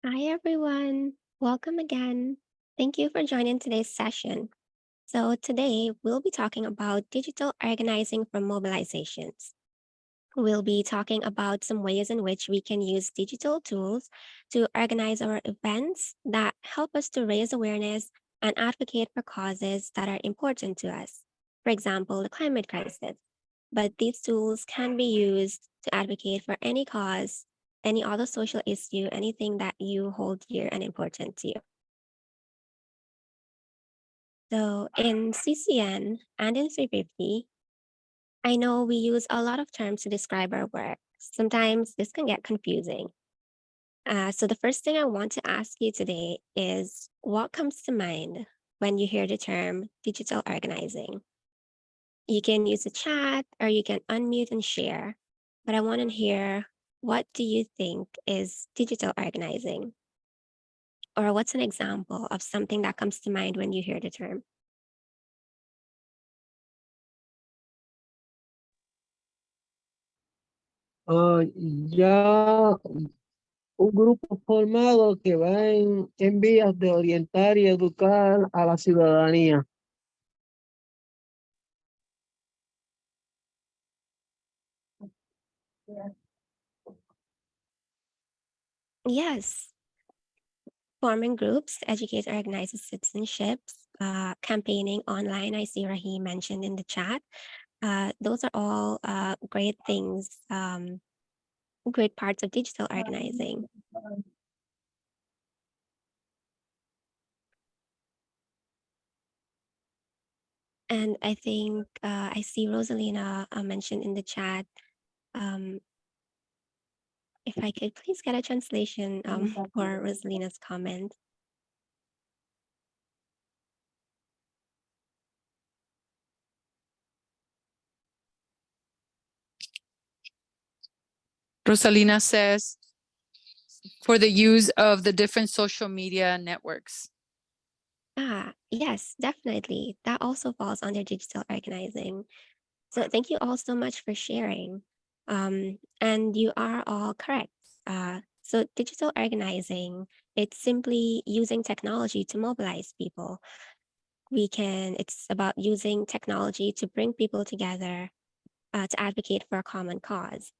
Hi, everyone. Welcome again. Thank you for joining today's session. So, today we'll be talking about digital organizing for mobilizations. We'll be talking about some ways in which we can use digital tools to organize our events that help us to raise awareness and advocate for causes that are important to us. For example, the climate crisis. But these tools can be used to advocate for any cause, any other social issue, anything that you hold dear and important to you. So in CCN and in 350, I know we use a lot of terms to describe our work. Sometimes this can get confusing. So the first thing I want to ask you today is what comes to mind when you hear the term digital organizing? You can use a chat or you can unmute and share. But I want to hear, what do you think is digital organizing? Or what's an example of something that comes to mind when you hear the term? Ah, ya un grupo formado que va en vías de orientar y educar a la ciudadanía. Yes, forming groups, educate, organizes citizenships, campaigning online. I see Rahim mentioned in the chat. Those are all great things, great parts of digital organizing. And I think I see Rosalina mentioned in the chat. Um, if I could please get a translation for Rosalina's comment. Rosalina says, for the use of the different social media networks. Yes, definitely. That also falls under digital organizing. So thank you all so much for sharing. And you are all correct. So digital organizing, it's simply using technology to mobilize people. It's about using technology to bring people together to advocate for a common cause.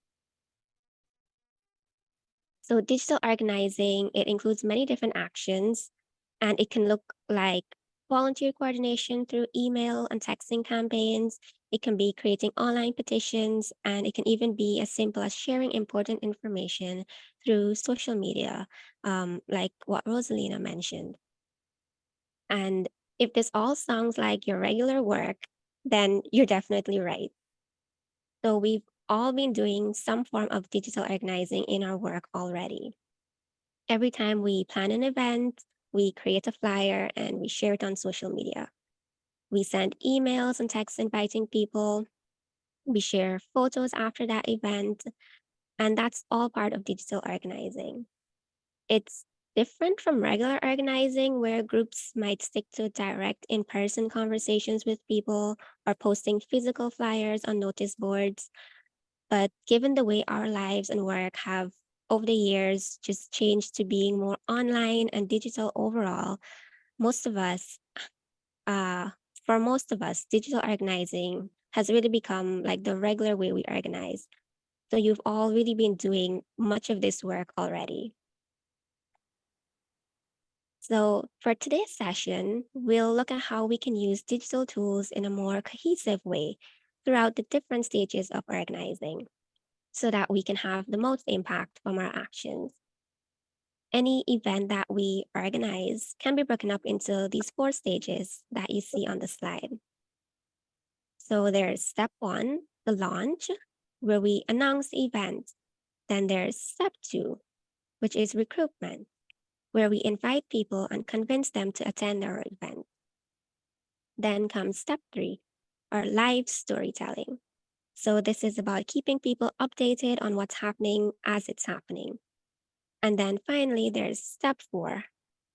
So digital organizing, it includes many different actions, and it can look like volunteer coordination through email and texting campaigns. It can be creating online petitions, and it can even be as simple as sharing important information through social media, like what Rosalina mentioned. And if this all sounds like your regular work, then you're definitely right. So we've all been doing some form of digital organizing in our work already. Every time we plan an event, we create a flyer and we share it on social media. We send emails and texts inviting people. We share photos after that event. And that's all part of digital organizing. It's different from regular organizing where groups might stick to direct in person conversations with people or posting physical flyers on notice boards. But given the way our lives and work have over the years just changed to being more online and digital overall, most of us, uh, for most of us, digital organizing has really become like the regular way we organize. So you've all really been doing much of this work already. So for today's session, we'll look at how we can use digital tools in a more cohesive way throughout the different stages of organizing, so that we can have the most impact from our actions. Any event that we organize can be broken up into these 4 stages that you see on the slide. So there's step 1, the launch, where we announce the event. Then there's step 2, which is recruitment, where we invite people and convince them to attend our event. Then comes step 3, our live storytelling. So this is about keeping people updated on what's happening as it's happening. And then finally, there's step 4,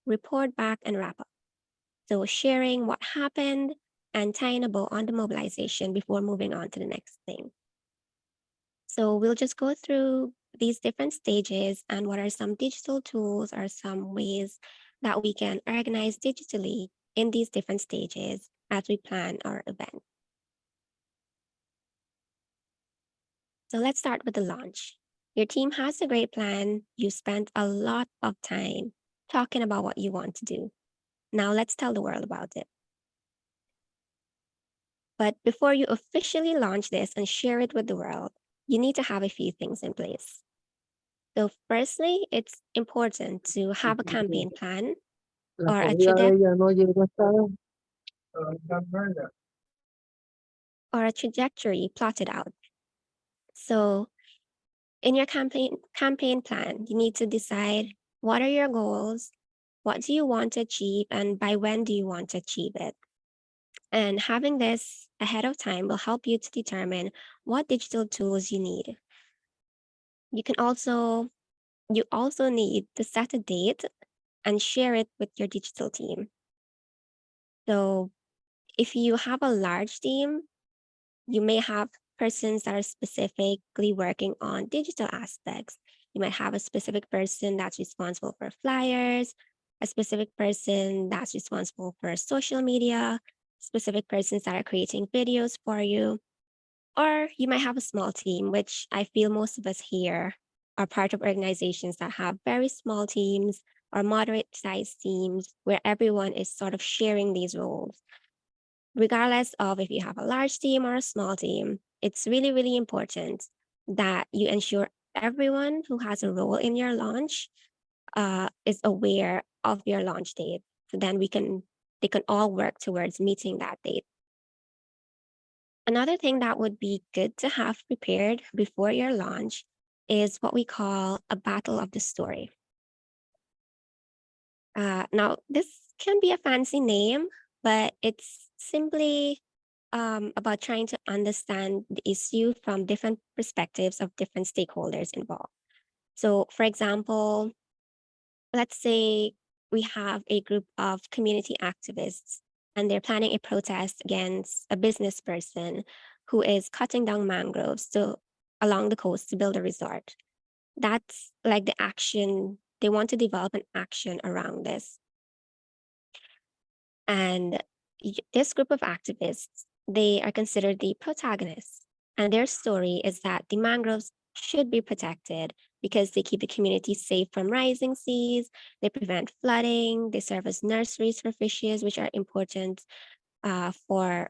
report back and wrap up. So sharing what happened and tying a bow on the mobilization before moving on to the next thing. So we'll just go through these different stages and what are some digital tools or some ways that we can organize digitally in these different stages as we plan our event. So let's start with the launch. Your team has a great plan. You spent a lot of time talking about what you want to do. Now let's tell the world about it. But before you officially launch this and share it with the world, you need to have a few things in place. So firstly, it's important to have a campaign plan La or a comida de ella no llegó hasta trajectory plotted out. So in your campaign plan, you need to decide what are your goals, what do you want to achieve, and by when do you want to achieve it. And having this ahead of time will help you to determine what digital tools you need. You also need to set a date and share it with your digital team. So if you have a large team, you may have persons that are specifically working on digital aspects. You might have a specific person that's responsible for flyers, a specific person that's responsible for social media, specific persons that are creating videos for you. Or you might have a small team, which I feel most of us here are part of organizations that have very small teams or moderate sized teams where everyone is sort of sharing these roles. Regardless of if you have a large team or a small team, it's really, really important that you ensure everyone who has a role in your launch is aware of your launch date. So then they can all work towards meeting that date. Another thing that would be good to have prepared before your launch is what we call a battle of the story. Now, this can be a fancy name, but it's simply about trying to understand the issue from different perspectives of different stakeholders involved. So, for example, let's say we have a group of community activists and they're planning a protest against a business person who is cutting down mangroves along the coast to build a resort. That's like the action. They want to develop an action around this. And this group of activists, they are considered the protagonists. And their story is that the mangroves should be protected because they keep the community safe from rising seas, they prevent flooding, they serve as nurseries for fishes, which are important for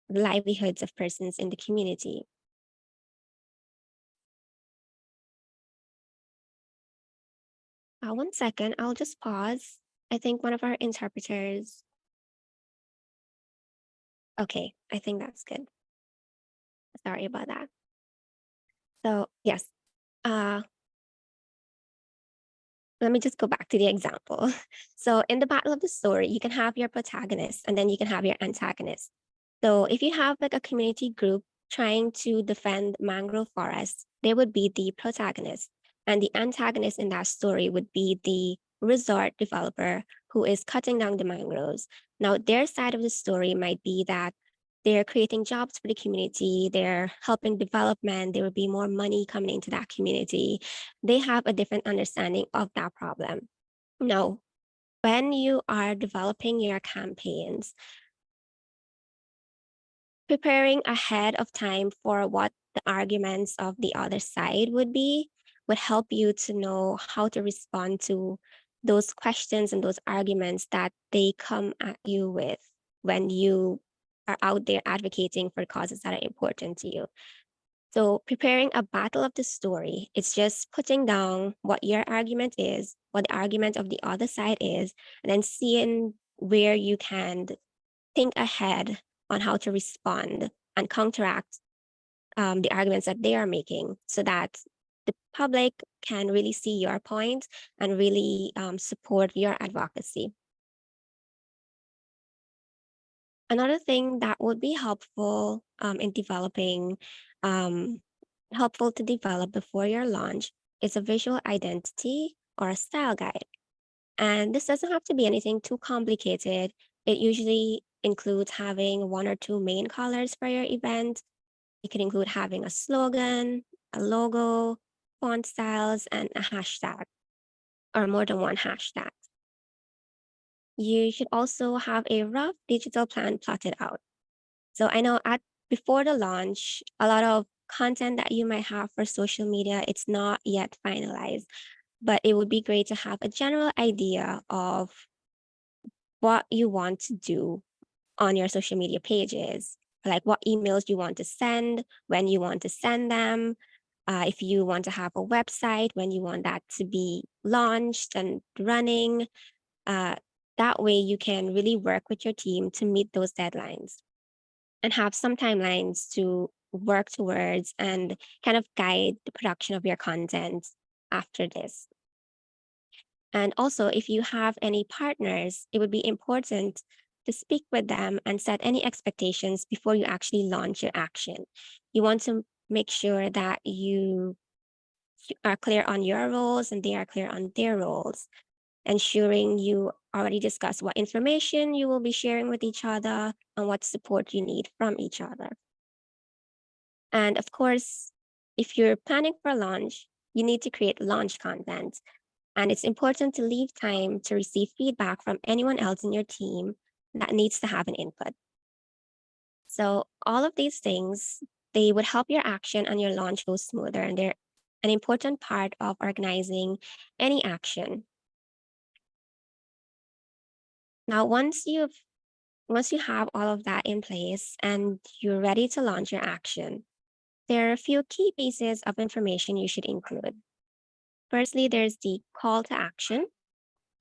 livelihoods of persons in the community. One second, I'll just pause. I think one of our interpreters. Okay, I think that's good. Sorry about that. So yes, uh, let me just go back to the example. So in the battle of the story, you can have your protagonist and then you can have your antagonist. So if you have like a community group trying to defend mangrove forests, they would be the protagonist. And the antagonist in that story would be the resort developer who is cutting down the mangroves. Now, their side of the story might be that they're creating jobs for the community, they're helping development, there will be more money coming into that community. They have a different understanding of that problem. Now, when you are developing your campaigns, preparing ahead of time for what the arguments of the other side would help you to know how to respond to those questions and those arguments that they come at you with when you are out there advocating for causes that are important to you. So preparing a battle of the story, it's just putting down what your argument is, what the argument of the other side is, and then seeing where you can think ahead on how to respond and counteract the arguments that they are making so that the public can really see your point and really support your advocacy. Another thing that would be helpful in developing, helpful to develop before your launch is a visual identity or a style guide. And this doesn't have to be anything too complicated. It usually includes having one or two main colors for your event. It could include having a slogan, a logo, font styles, and a hashtag, or more than one hashtag. You should also have a rough digital plan plotted out. So I know before the launch, a lot of content that you might have for social media, it's not yet finalized, but it would be great to have a general idea of what you want to do on your social media pages, like what emails you want to send, when you want to send them, if you want to have a website, when you want that to be launched and running. Uh, that way you can really work with your team to meet those deadlines and have some timelines to work towards and kind of guide the production of your content after this. And also, if you have any partners, it would be important to speak with them and set any expectations before you actually launch your action. You want to make sure that you are clear on your roles and they are clear on their roles, ensuring you already discuss what information you will be sharing with each other and what support you need from each other. And of course, if you're planning for a launch, you need to create launch content. And it's important to leave time to receive feedback from anyone else in your team that needs to have an input. So all of these things, they would help your action and your launch go smoother. And they're an important part of organizing any action. Now, once you have all of that in place and you're ready to launch your action, there are a few key pieces of information you should include. Firstly, there's the call to action.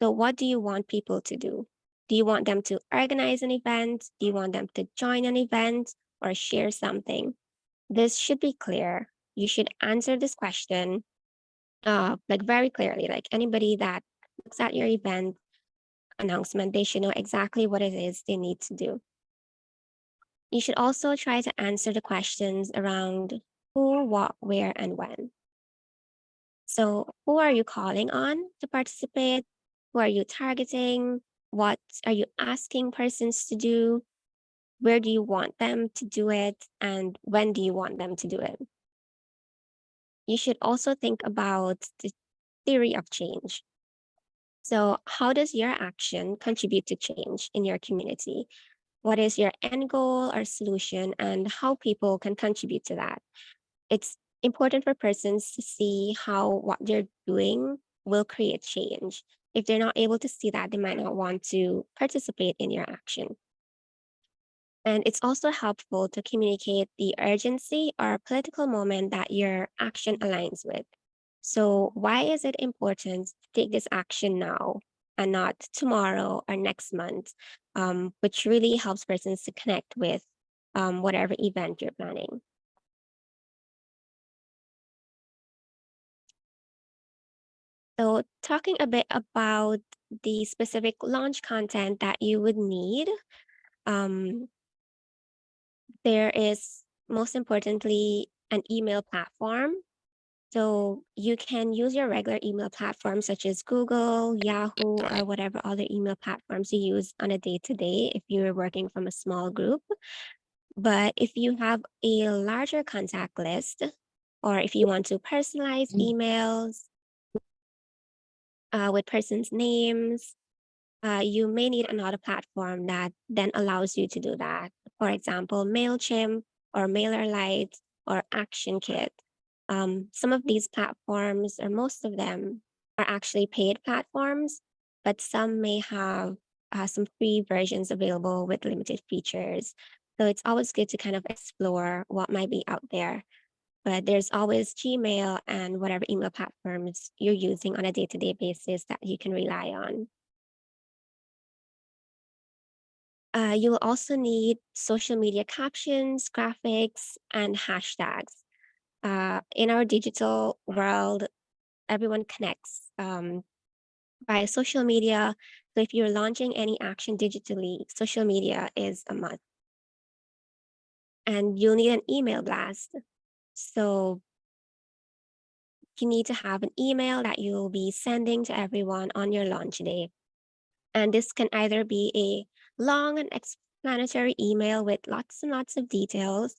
So, what do you want people to do? Do you want them to organize an event? Do you want them to join an event or share something? This should be clear. You should answer this question like very clearly. Like anybody that looks at your event announcement, they should know exactly what it is they need to do. You should also try to answer the questions around who, what, where, and when. So, who are you calling on to participate? Who are you targeting? What are you asking persons to do? Where do you want them to do it? And when do you want them to do it? You should also think about the theory of change. So, how does your action contribute to change in your community? What is your end goal or solution, and how people can contribute to that? It's important for persons to see how what they're doing will create change. If they're not able to see that, they might not want to participate in your action. And it's also helpful to communicate the urgency or political moment that your action aligns with. So, why is it important to take this action now and not tomorrow or next month, which really helps persons to connect with whatever event you're planning. So, talking a bit about the specific launch content that you would need, um, there is most importantly an email platform. So, you can use your regular email platform such as Google, Yahoo, or whatever other email platforms you use on a day to day if you're working from a small group. But if you have a larger contact list, or if you want to personalize emails, with persons' names, you may need another platform that then allows you to do that. For example, MailChimp or MailerLite or ActionKit. Some of these platforms, or most of them, are actually paid platforms, but some may have some free versions available with limited features. So it's always good to kind of explore what might be out there. But there's always Gmail and whatever email platforms you're using on a day-to-day basis that you can rely on. You will also need social media captions, graphics, and hashtags. In our digital world, everyone connects by social media. So if you're launching any action digitally, social media is a must. And you'll need an email blast. So you need to have an email that you'll be sending to everyone on your launch day. And this can either be a long and explanatory email with lots and lots of details,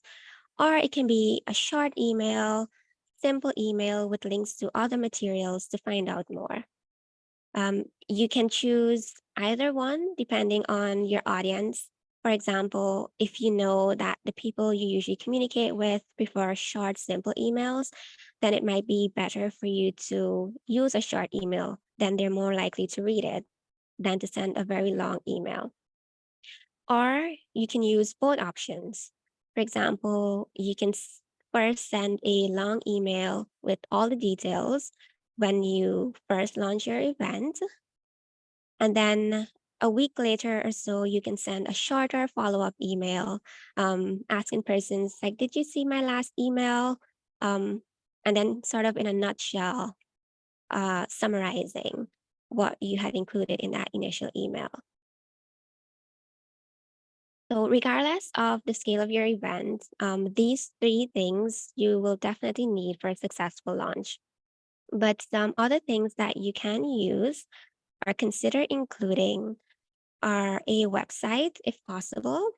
or it can be a short email simple email with links to other materials to find out more. You can choose either one depending on your audience. For example, if you know that the people you usually communicate with prefer short, simple emails, then it might be better for you to use a short email. Then they're more likely to read it than to send a very long email. Or you can use both options. For example, you can first send a long email with all the details when you first launch your event. And then a week later or so, you can send a shorter follow up email asking persons, like, did you see my last email? And then, sort of in a nutshell, summarizing what you had included in that initial email. So, regardless of the scale of your event, these three things you will definitely need for a successful launch. But some other things that you can use or consider including are a website, if possible,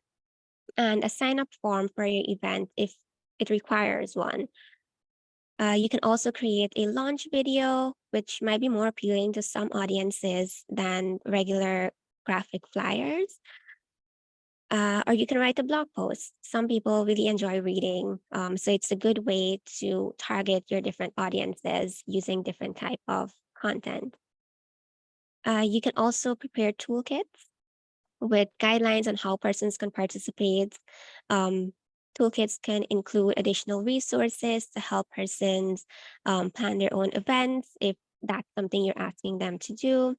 and a sign up form for your event if it requires one. You can also create a launch video, which might be more appealing to some audiences than regular graphic flyers. Or you can write a blog post. Some people really enjoy reading, so it's a good way to target your different audiences using different type of content. You can also prepare toolkits with guidelines on how persons can participate. Um, Toolkits can include additional resources to help persons plan their own events if that's something you're asking them to do,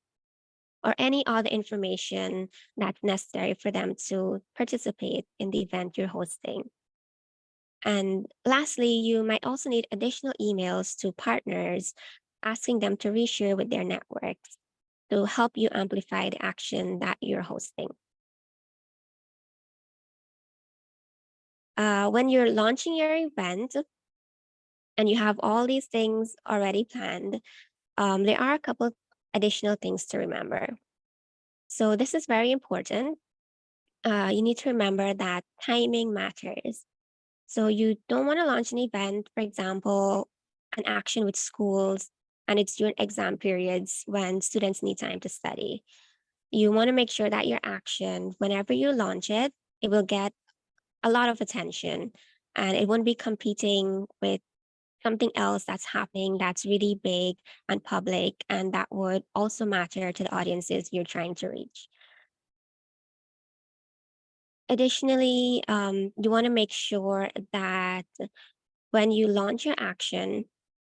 or any other information that's necessary for them to participate in the event you're hosting. And lastly, you might also need additional emails to partners asking them to reshare with their networks to help you amplify the action that you're hosting. When you're launching your event and you have all these things already planned, there are a couple additional things to remember. So this is very important. You need to remember that timing matters. So you don't want to launch an event, for example, an action with schools, and it's during exam periods when students need time to study. You want to make sure that your action, whenever you launch it, it will get a lot of attention and it won't be competing with something else that's happening that's really big and public and that would also matter to the audiences you're trying to reach. Additionally, you want to make sure that when you launch your action,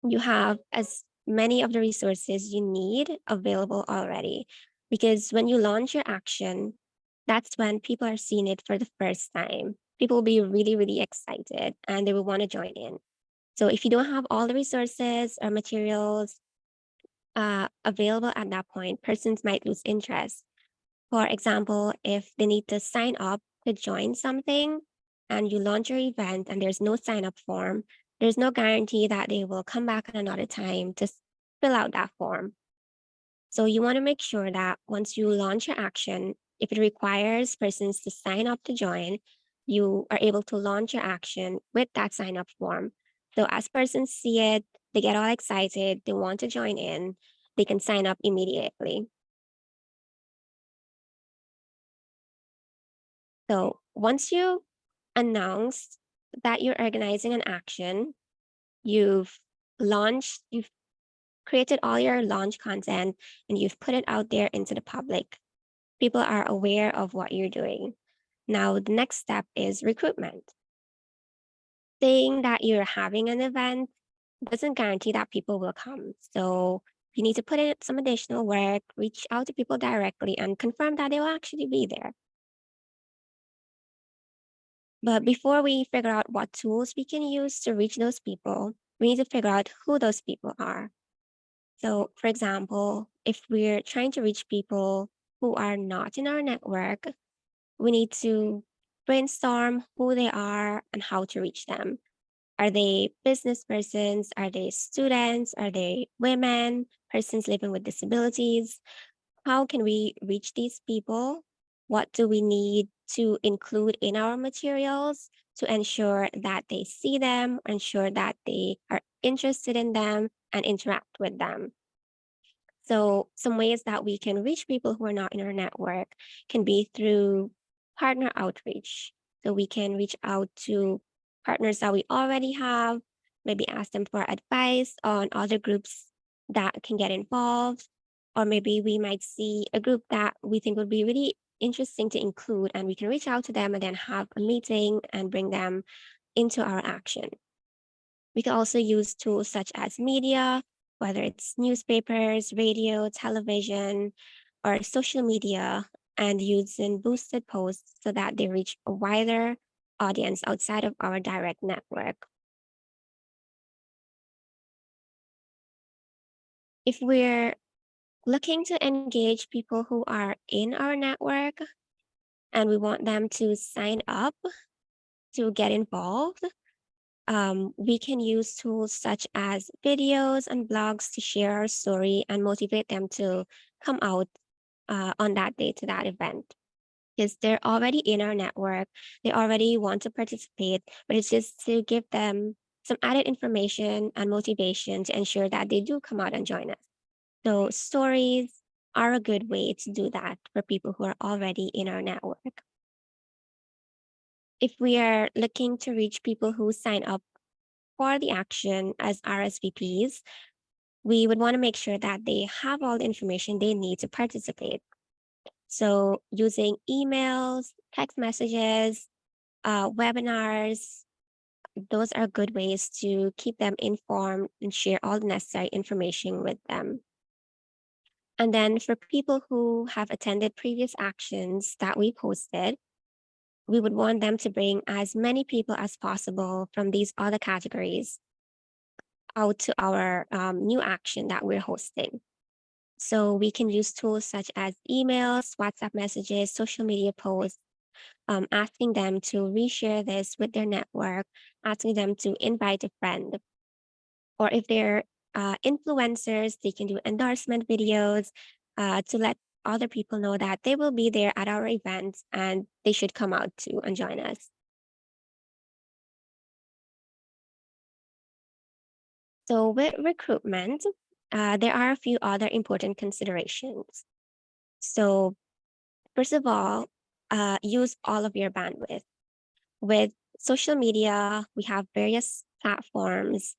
you have as many of the resources you need available already. Because when you launch your action, that's when people are seeing it for the first time. People will be really, really excited and they will want to join in. So if you don't have all the resources or materials available at that point, persons might lose interest. For example, if they need to sign up to join something and you launch your event and there's no sign up form, there's no guarantee that they will come back at another time to fill out that form. So you want to make sure that once you launch your action, if it requires persons to sign up to join, you are able to launch your action with that sign up form. So as persons see it, they get all excited, they want to join in, they can sign up immediately. So once you announce that you're organizing an action, you've you've created all your launch content, and you've put it out there into the public. People are aware of what you're doing. Now, the next step is recruitment. Saying that you're having an event doesn't guarantee that people will come. So you need to put in some additional work, reach out to people directly, and confirm that they will actually be there. But before we figure out what tools we can use to reach those people, we need to figure out who those people are. So, for example, if we're trying to reach people who are not in our network, we need to brainstorm who they are and how to reach them. Are they business persons? Are they students? Are they women, persons living with disabilities? How can we reach these people? What do we need to include in our materials to ensure that they see them, ensure that they are interested in them and interact with them. So some ways that we can reach people who are not in our network can be through partner outreach. So we can reach out to partners that we already have, maybe ask them for advice on other groups that can get involved, or maybe we might see a group that we think would be really interesting to include, and we can reach out to them and then have a meeting and bring them into our action. We can also use tools such as media, whether it's newspapers, radio, television, or social media, and using boosted posts so that they reach a wider audience outside of our direct network. If we're looking to engage people who are in our network and we want them to sign up to get involved, we can use tools such as videos and blogs to share our story and motivate them to come out on that day to that event. Because they're already in our network, they already want to participate, but it's just to give them some added information and motivation to ensure that they do come out and join us. So stories are a good way to do that for people who are already in our network. If we are looking to reach people who sign up for the action as RSVPs, we would want to make sure that they have all the information they need to participate. So using emails, text messages, webinars, those are good ways to keep them informed and share all the necessary information with them. And then for people who have attended previous actions that we posted, we would want them to bring as many people as possible from these other categories out to our new action that we're hosting. So we can use tools such as emails, WhatsApp messages, social media posts, asking them to reshare this with their network, asking them to invite a friend. Or if they're influencers, they can do endorsement videos to let other people know that they will be there at our events and they should come out too and join us. So with recruitment, there are a few other important considerations. So first of all, use all of your bandwidth. With social media, we have various platforms,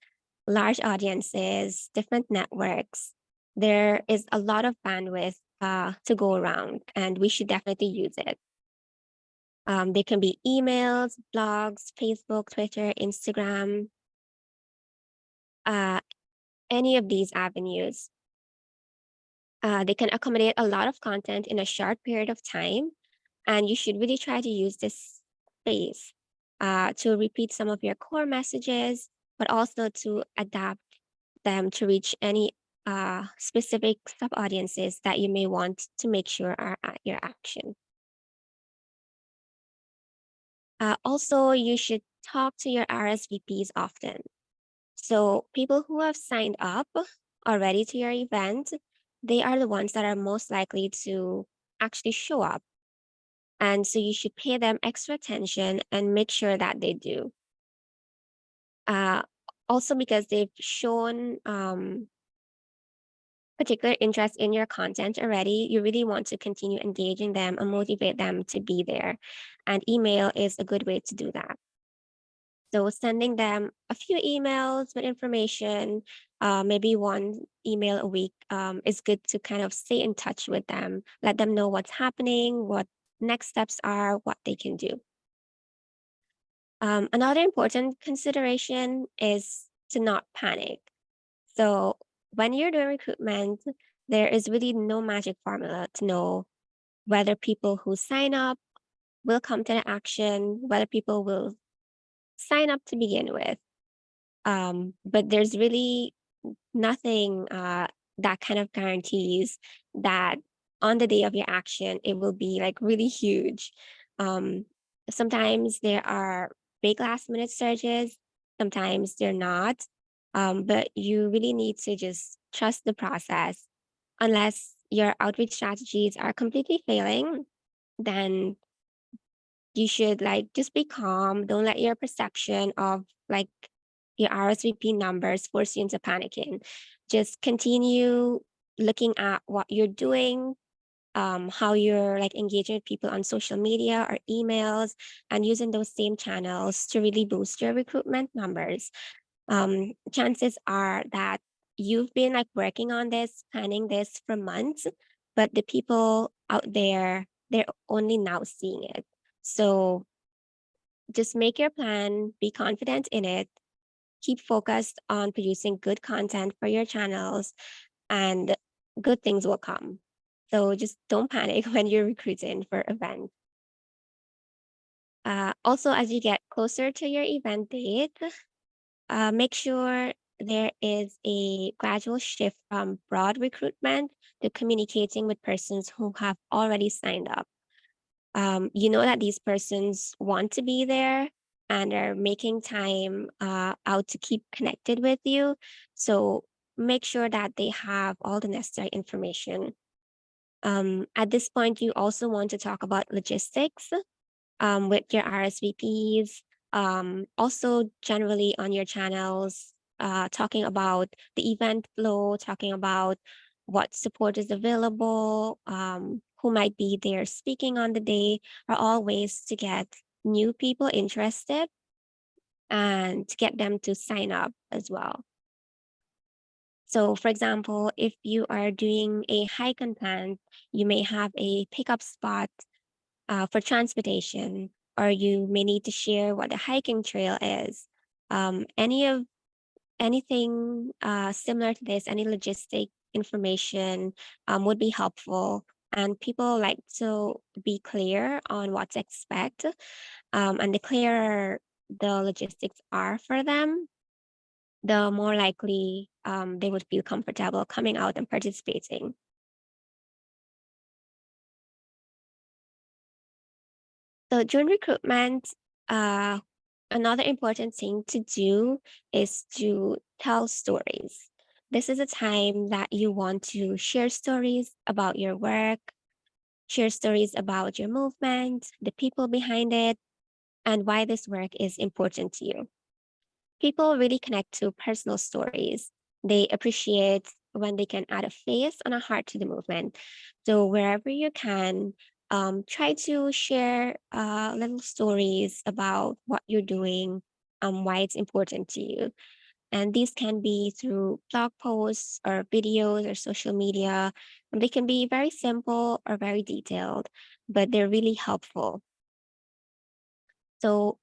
large audiences, different networks. There is a lot of bandwidth to go around, and we should definitely use it. They can be emails, blogs, Facebook, Twitter, Instagram, any of these avenues. They can accommodate a lot of content in a short period of time, and you should really try to use this space to repeat some of your core messages, but also to adapt them to reach any specific sub audiences that you may want to make sure are at your action. Also, you should talk to your RSVPs often. So people who have signed up already to your event, they are the ones that are most likely to actually show up. And so you should pay them extra attention and make sure that they do. Uh, Also, because they've shown particular interest in your content already, you really want to continue engaging them and motivate them to be there. And email is a good way to do that. So sending them a few emails with information, maybe one email a week, is good to kind of stay in touch with them, let them know what's happening, what next steps are, what they can do. Another important consideration is to not panic. So when you're doing recruitment, there is really no magic formula to know whether people who sign up will come to the action, whether people will sign up to begin with. But there's really nothing that kind of guarantees that on the day of your action, it will be like really huge. Um, Sometimes there are big last minute surges, sometimes they're not. But you really need to just trust the process. Unless your outreach strategies are completely failing, then you should like just be calm. Don't let your perception of like your RSVP numbers force you into panicking. Just continue looking at what you're doing, how you're like engaging with people on social media or emails, and using those same channels to really boost your recruitment numbers. Chances are that you've been like working on this, planning this for months, but the people out there, they're only now seeing it. So just make your plan, be confident in it, keep focused on producing good content for your channels, and good things will come. So just don't panic when you're recruiting for events. Also, as you get closer to your event date, make sure there is a gradual shift from broad recruitment to communicating with persons who have already signed up. You know that these persons want to be there and are making time out to keep connected with you. So make sure that they have all the necessary information. At this point, you also want to talk about logistics with your RSVPs, also generally on your channels, talking about the event flow, talking about what support is available, who might be there speaking on the day, are all ways to get new people interested and to get them to sign up as well. So, for example, if you are doing a hike and plan, you may have a pickup spot for transportation, or you may need to share what the hiking trail is. Anything similar to this, any logistic information would be helpful. And people like to be clear on what to expect. And the clearer the logistics are for them, the more likely they would feel comfortable coming out and participating. So during recruitment, uh, another important thing to do is to tell stories. This is a time that you want to share stories about your work, share stories about your movement, the people behind it, and why this work is important to you. People really connect to personal stories. They appreciate when they can add a face and a heart to the movement. So wherever you can, try to share little stories about what you're doing, why it's important to you. And these can be through blog posts or videos or social media. And they can be very simple or very detailed, but they're really helpful. So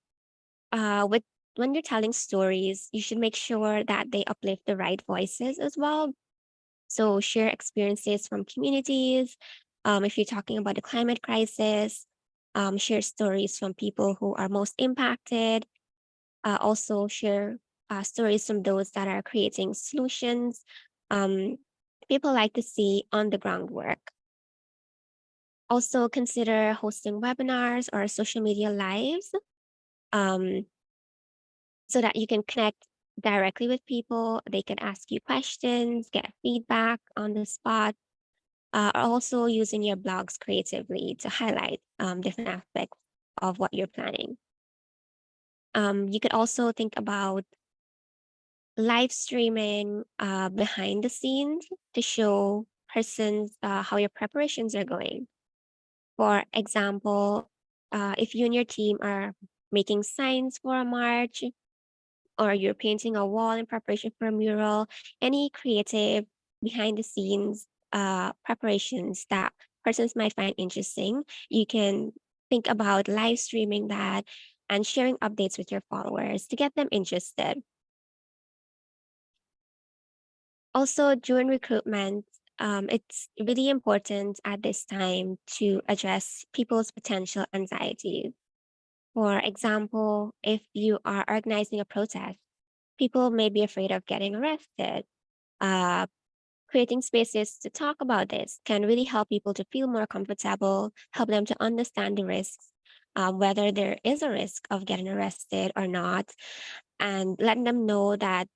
with when you're telling stories, you should make sure that they uplift the right voices as well. So share experiences from communities. If you're talking about the climate crisis, share stories from people who are most impacted. Also share stories from those that are creating solutions. Um, People like to see on the ground work. Also consider hosting webinars or social media lives. Um, so that you can connect directly with people. They can ask you questions, get feedback on the spot. Also using your blogs creatively to highlight different aspects of what you're planning. You could also think about live streaming behind the scenes to show persons how your preparations are going. For example, if you and your team are making signs for a march, or you're painting a wall in preparation for a mural, any creative behind the scenes preparations that persons might find interesting, you can think about live streaming that and sharing updates with your followers to get them interested. Also, during recruitment, it's really important at this time to address people's potential anxieties. For example, if you are organizing a protest, people may be afraid of getting arrested. Uh, Creating spaces to talk about this can really help people to feel more comfortable, help them to understand the risks, whether there is a risk of getting arrested or not, and letting them know that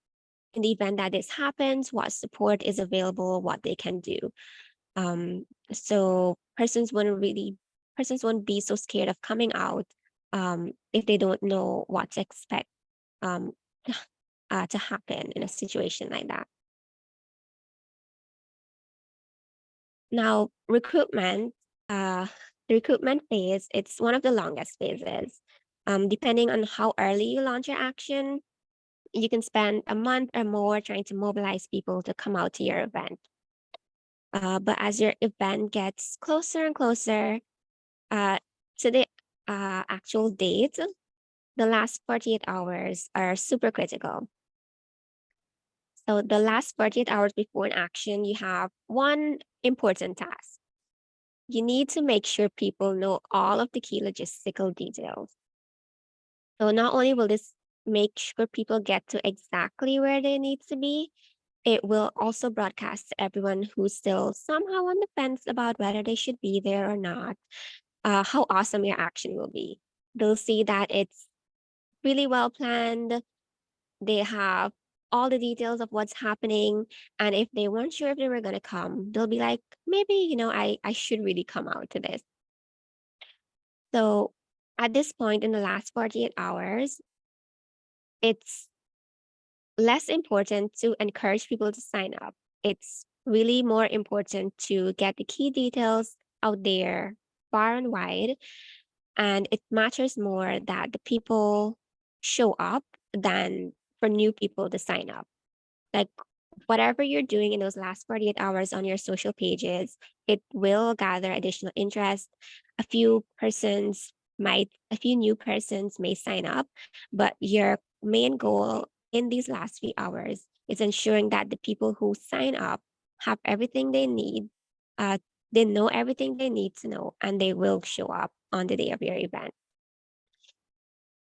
in the event that this happens, what support is available, what they can do. So persons won't be so scared of coming out if they don't know what to expect um, to happen in a situation like that. Now, the recruitment phase, it's one of the longest phases. Depending on how early you launch your action, you can spend a month or more trying to mobilize people to come out to your event. But as your event gets closer and closer to the actual date, the last 48 hours are super critical. So the last 48 hours before an action, you have one important task. You need to make sure people know all of the key logistical details. So not only will this make sure people get to exactly where they need to be, it will also broadcast to everyone who's still somehow on the fence about whether they should be there or not, how awesome your action will be. They'll see that it's really well planned. They have all the details of what's happening. And if they weren't sure if they were going to come, they'll be like, maybe, I should really come out to this. So at this point in the last 48 hours, it's less important to encourage people to sign up. It's really more important to get the key details out there far and wide. And it matters more that the people show up than for new people to sign up. Like whatever you're doing in those last 48 hours on your social pages, it will gather additional interest. A few new persons may sign up, but your main goal in these last few hours is ensuring that the people who sign up have everything they need. They know everything they need to know, and they will show up on the day of your event.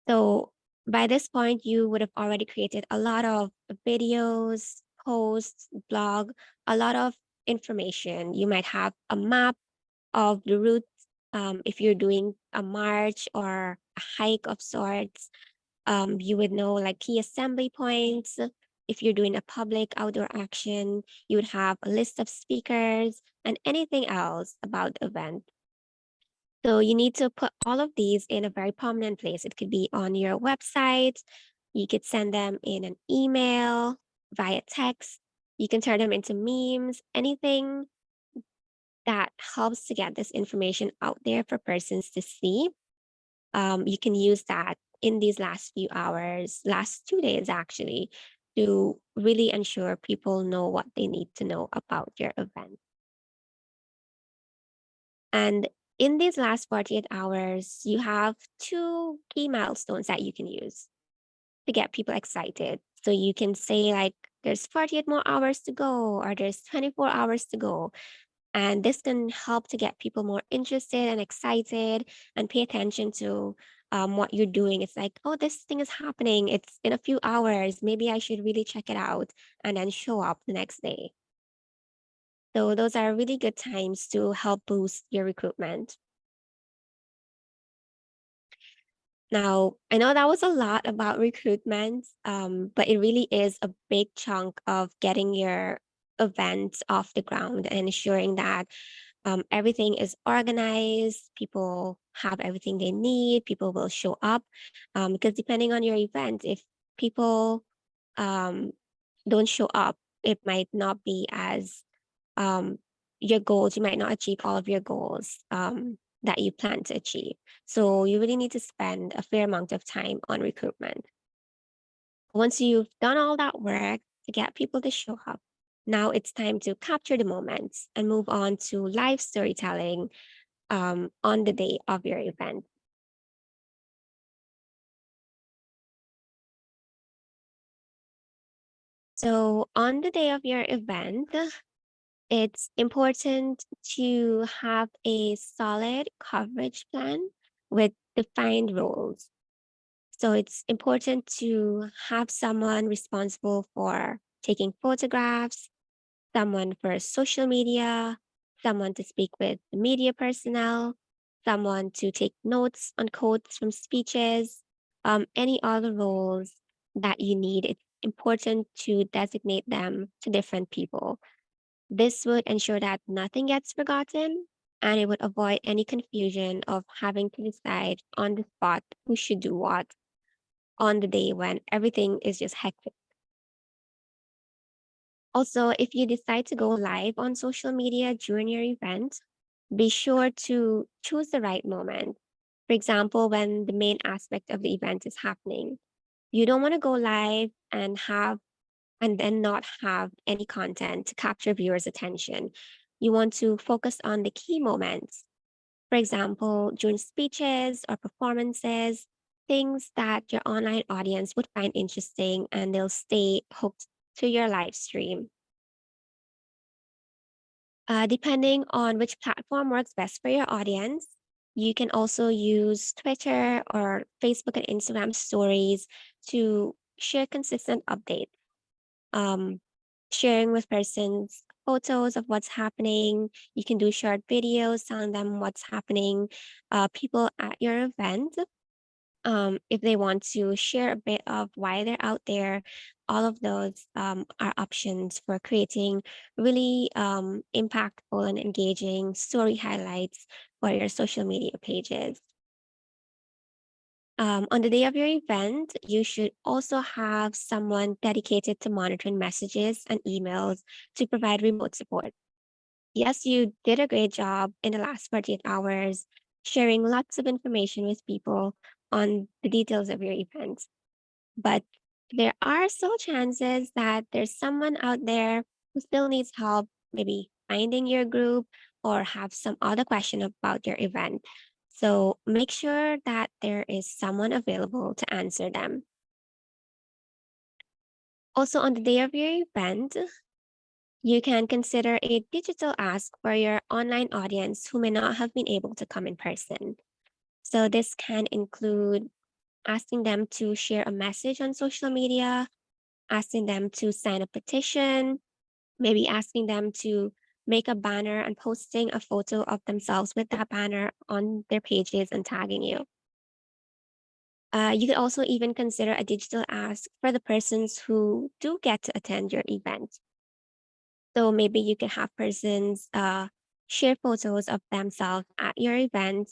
So by this point, you would have already created a lot of videos, posts, blog, a lot of information. You might have a map of the route if you're doing a march or a hike of sorts. You would know like key assembly points. If you're doing a public outdoor action, you would have a list of speakers and anything else about the event. So you need to put all of these in a very prominent place. It could be on your website. You could send them in an email, via text. You can turn them into memes, anything that helps to get this information out there for persons to see. You can use that in these last few hours, last 2 days actually, to really ensure people know what they need to know about your event. And in these last 48 hours, you have two key milestones that you can use to get people excited. So you can say, like, there's 48 more hours to go, or there's 24 hours to go. And this can help to get people more interested and excited and pay attention to what you're doing. It's like, oh, this thing is happening. It's in a few hours. Maybe I should really check it out and then show up the next day. So those are really good times to help boost your recruitment. Now, I know that was a lot about recruitment, but it really is a big chunk of getting your event off the ground and ensuring that everything is organized, people have everything they need, people will show up. Because depending on your event, if people um, don't show up, it might not be as um, your goals, you might not achieve all of your goals that you plan to achieve. So you really need to spend a fair amount of time on recruitment. Once you've done all that work to get people to show up, now it's time to capture the moments and move on to live storytelling on the day of your event. So on the day of your event, it's important to have a solid coverage plan with defined roles. So it's important to have someone responsible for taking photographs, someone for social media, someone to speak with the media personnel, someone to take notes on quotes from speeches, any other roles that you need. It's important to designate them to different people. This would ensure that nothing gets forgotten and it would avoid any confusion of having to decide on the spot who should do what on the day when everything is just hectic. Also, if you decide to go live on social media during your event, be sure to choose the right moment. For example, when the main aspect of the event is happening. You don't want to go live and then not have any content to capture viewers' attention. You want to focus on the key moments. For example, during speeches or performances, things that your online audience would find interesting and they'll stay hooked to your live stream. Depending on which platform works best for your audience, you can also use Twitter or Facebook and Instagram stories to share consistent updates. Um, Sharing with persons photos of what's happening. You can do short videos telling them what's happening. People at your event, if they want to share a bit of why they're out there, all of those are options for creating really impactful and engaging story highlights for your social media pages. On the day of your event, you should also have someone dedicated to monitoring messages and emails to provide remote support. Yes, you did a great job in the last 48 hours, sharing lots of information with people on the details of your event. But there are still chances that there's someone out there who still needs help, maybe finding your group or have some other question about your event. So make sure that there is someone available to answer them. Also, on the day of your event, you can consider a digital ask for your online audience who may not have been able to come in person. So this can include asking them to share a message on social media, asking them to sign a petition, maybe asking them to make a banner and posting a photo of themselves with that banner on their pages and tagging you. You could also even consider a digital ask for the persons who do get to attend your event. So maybe you can have persons share photos of themselves at your event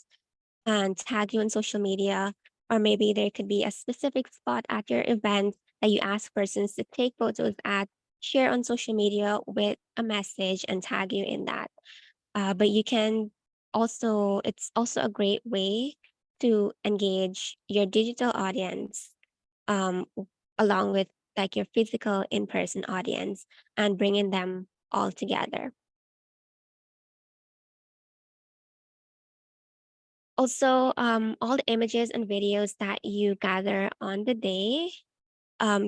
and tag you on social media. Or maybe there could be a specific spot at your event that you ask persons to take photos at, share on social media with a message and tag you in that. But you can also, it's also a great way to engage your digital audience along with like your physical in-person audience and bringing them all together. Also, all the images and videos that you gather on the day,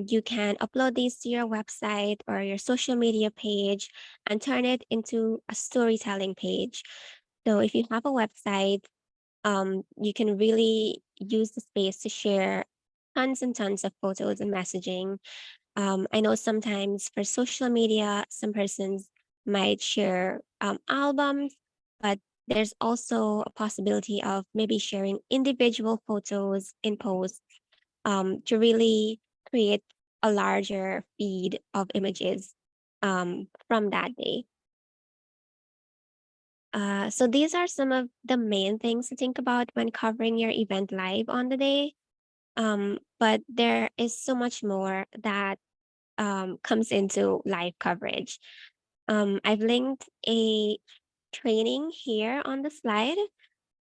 you can upload these to your website or your social media page and turn it into a storytelling page. So if you have a website, you can really use the space to share tons and tons of photos and messaging. I know sometimes for social media, some persons might share albums, but there's also a possibility of maybe sharing individual photos in posts to really create a larger feed of images from that day. So these are some of the main things to think about when covering your event live on the day. But there is so much more that comes into live coverage. I've linked a training here on the slide.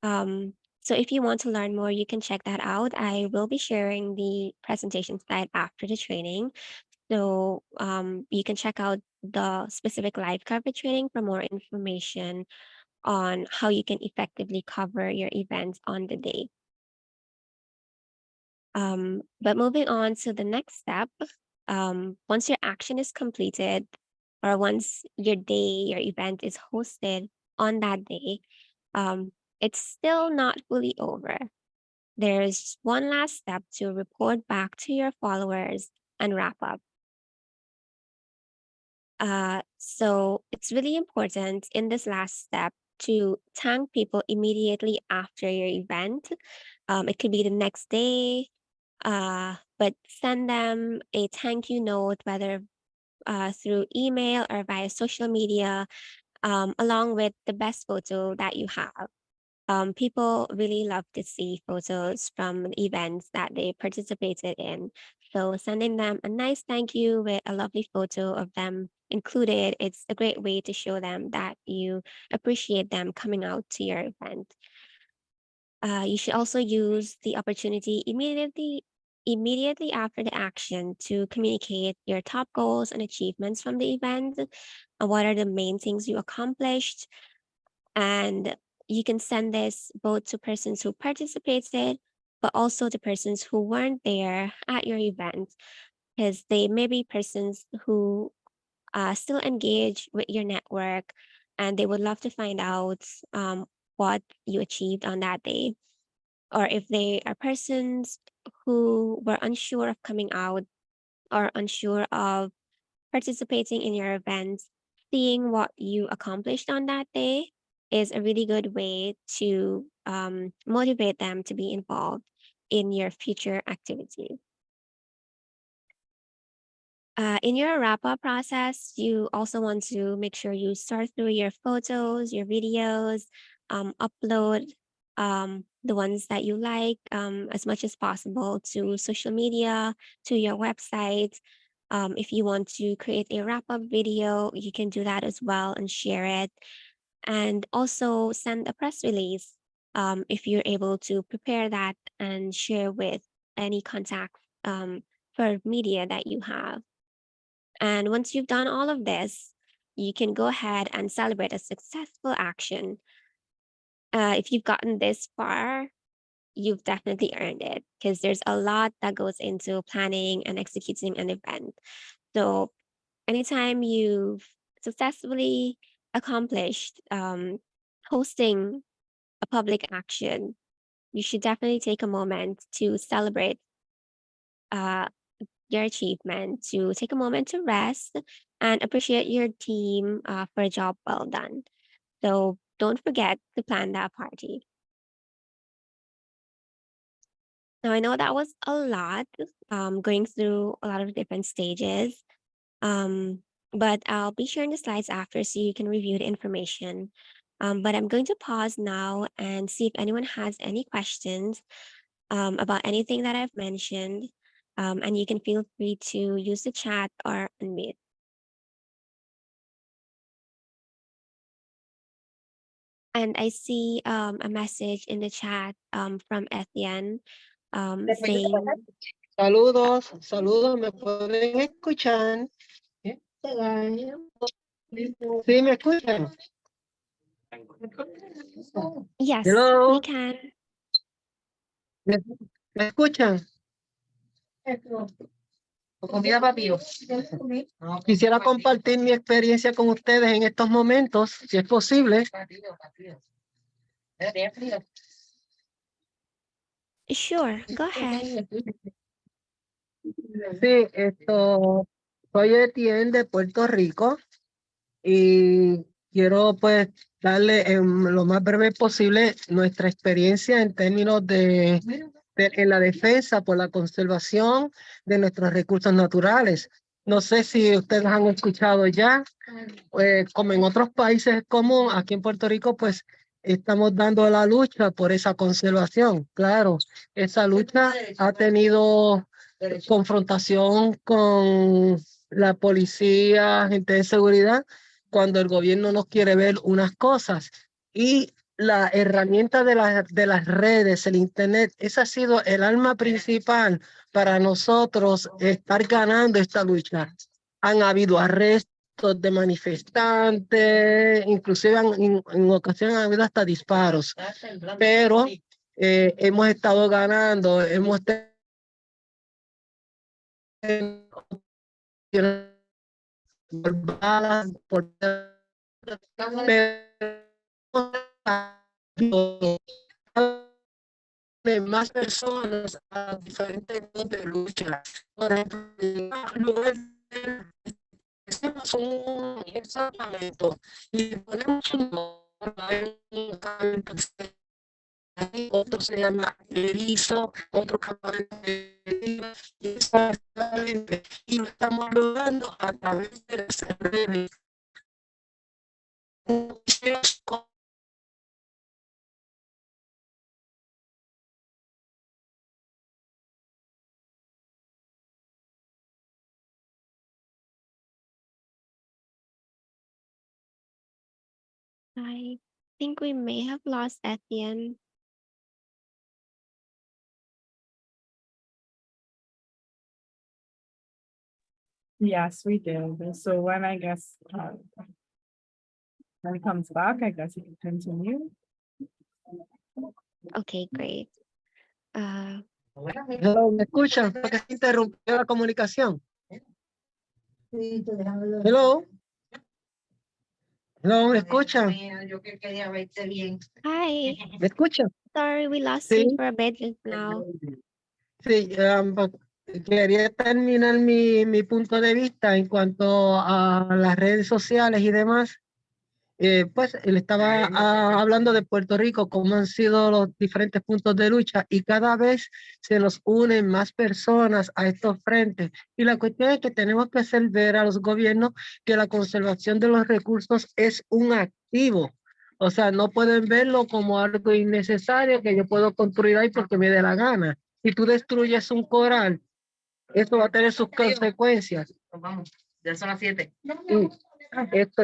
Um, so if you want to learn more, you can check that out. I will be sharing the presentation slide after the training. So you can check out the specific live coverage training for more information on how you can effectively cover your events on the day. But moving on to the next step, once your action is completed, or once your day, your event is hosted on that day, um, it's still not fully over. There's one last step to report back to your followers and wrap up. So it's really important in this last step to thank people immediately after your event. It could be the next day, but send them a thank you note, whether through email or via social media, along with the best photo that you have. People really love to see photos from the events that they participated in. So sending them a nice thank you with a lovely photo of them included, it's a great way to show them that you appreciate them coming out to your event. You should also use the opportunity immediately after the action to communicate your top goals and achievements from the event, and what are the main things you accomplished. And you can send this both to persons who participated, but also to persons who weren't there at your event, because they may be persons who still engage with your network and they would love to find out what you achieved on that day. Or if they are persons who were unsure of coming out or unsure of participating in your events, seeing what you accomplished on that day is a really good way to motivate them to be involved in your future activities. In your wrap up process, you also want to make sure you sort through your photos, your videos, upload the ones that you like as much as possible to social media, to your website. If you want to create a wrap up video, you can do that as well and share it. And also send a press release if you're able to prepare that and share with any contact for media that you have. And once you've done all of this, you can go ahead and celebrate a successful action. If you've gotten this far, you've definitely earned it because there's a lot that goes into planning and executing an event. So, anytime you've successfully accomplished hosting a public action, you should definitely take a moment to celebrate uh, your achievement, to take a moment to rest and appreciate your team for a job well done. So don't forget to plan that party. Now, I know that was a lot, going through a lot of different stages, um, but I'll be sharing the slides after so you can review the information. But I'm going to pause now and see if anyone has any questions about anything that I've mentioned. And you can feel free to use the chat or unmute. And I see a message in the chat from Etienne saying, Saludos, saludos, ¿me pueden escuchar? Sí, ¿me escuchan? yes, we Hello, can. ¿me, me escuchan? Comida papi. Quisiera compartir mi experiencia con ustedes en estos momentos, si es posible. Sure, go ahead. Sí, soy Etienne de Puerto Rico y quiero pues darle en lo más breve posible nuestra experiencia en términos en la defensa por la conservación de nuestros recursos naturales. No sé si ustedes han escuchado ya, como en otros países es común, aquí en Puerto Rico pues estamos dando la lucha por esa conservación. Claro, esa lucha ha tenido confrontación con la policía, gente de seguridad, cuando el gobierno no quiere ver unas cosas. Y la herramienta de las redes, el internet, esa ha sido el arma principal para nosotros estar ganando esta lucha. Han habido arrestos de manifestantes, inclusive en ocasiones han habido hasta disparos, pero hemos estado ganando, hemos por balas, por de más personas a diferentes grupos de lucha. Por ejemplo, en lugar de hacemos un campamento y ponemos un nombre, un campamento, otro se llama erizo, otro campamento de erizo, y lo estamos logrando a través de las redes. I think we may have lost Etienne. Yes, we did. So when I guess when it comes back, I guess you can continue. Okay, great. Hello, ¿me escuchan? Porque se interrumpió la comunicación. Hello. Hello, ¿me escuchan? Hi. ¿Me escuchan? Sorry, we lost Sí. you for a bit just now. Sí, quería terminar mi punto de vista en cuanto a las redes sociales y demás. Pues él estaba hablando de Puerto Rico, cómo han sido los diferentes puntos de lucha y cada vez se nos unen más personas a estos frentes. Y la cuestión es que tenemos que hacer ver a los gobiernos que la conservación de los recursos es un activo. O sea, no pueden verlo como algo innecesario que yo puedo construir ahí porque me dé la gana. Si tú destruyes un coral, eso va a tener sus consecuencias. Vamos, ya son las 7.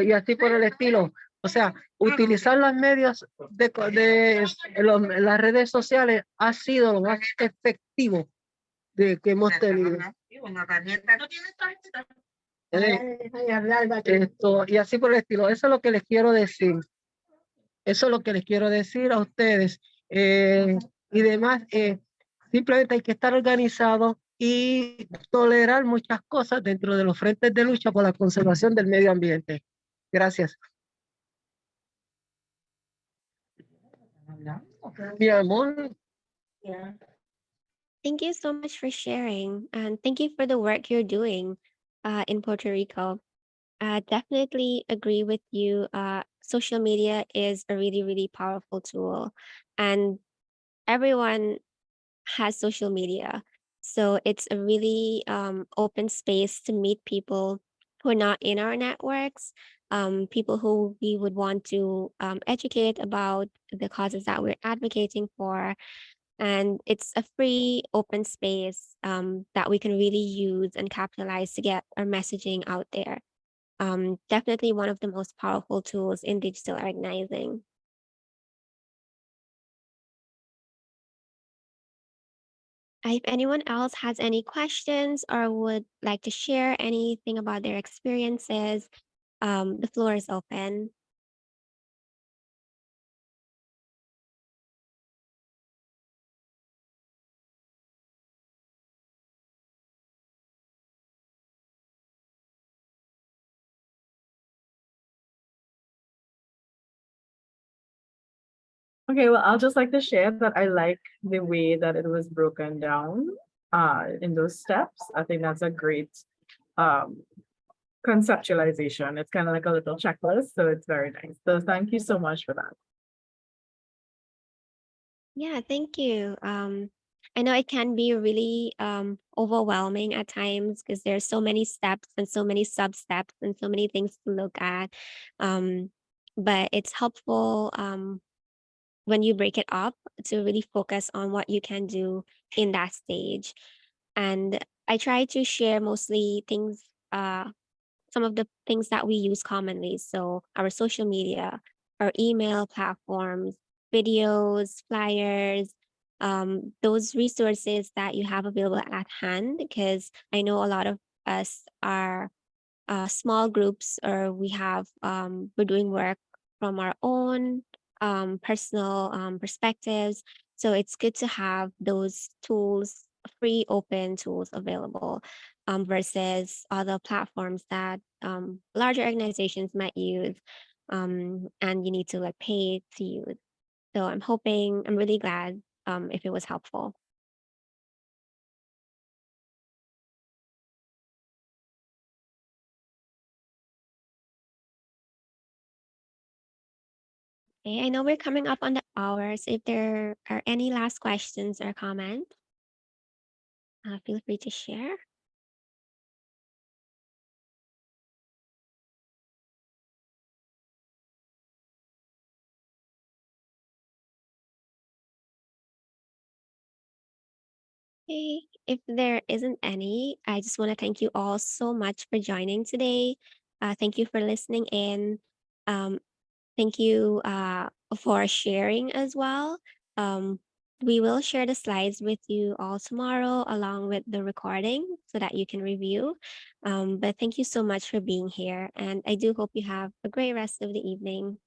Y así por el estilo. O sea, utilizar los medios las redes sociales ha sido lo más efectivo que hemos tenido. Y así por el estilo. Eso es lo que les quiero decir. Eso es lo que les quiero decir a ustedes. Y demás, simplemente hay que estar organizado y tolerar muchas cosas dentro de los frentes de lucha por la conservación del medio ambiente. Gracias. Mi amor. Thank you so much for sharing, and thank you for the work you're doing in Puerto Rico. Definitely agree with you. Social media is a really, really powerful tool, and everyone has social media. So it's a really open space to meet people who are not in our networks, people who we would want to educate about the causes that we're advocating for. And it's a free, open space that we can really use and capitalize to get our messaging out there. Definitely one of the most powerful tools in digital organizing. If anyone else has any questions or would like to share anything about their experiences, the floor is open. Okay, well, I'll just like to share that I like the way that it was broken down in those steps. I think that's a great um conceptualization. It's kind of like a little checklist, so it's very nice. So thank you so much for that. Yeah, thank you. I know it can be really overwhelming at times because there's so many steps and so many sub steps and so many things to look at. Um, but it's helpful when you break it up to really focus on what you can do in that stage. And I try to share mostly things, some of the things that we use commonly. So our social media, our email platforms, videos, flyers, those resources that you have available at hand. Because I know a lot of us are small groups, or we're doing work from our own personal perspectives. So it's good to have those tools, free open tools available, versus other platforms that larger organizations might use, and you need to like pay to use. So I'm really glad if it was helpful. Okay, I know we're coming up on the hour, so if there are any last questions or comments, feel free to share. Okay, if there isn't any, I just want to thank you all so much for joining today. Thank you for listening in. Um, Thank you for sharing as well. Um, we will share the slides with you all tomorrow along with the recording so that you can review. But thank you so much for being here. And I do hope you have a great rest of the evening.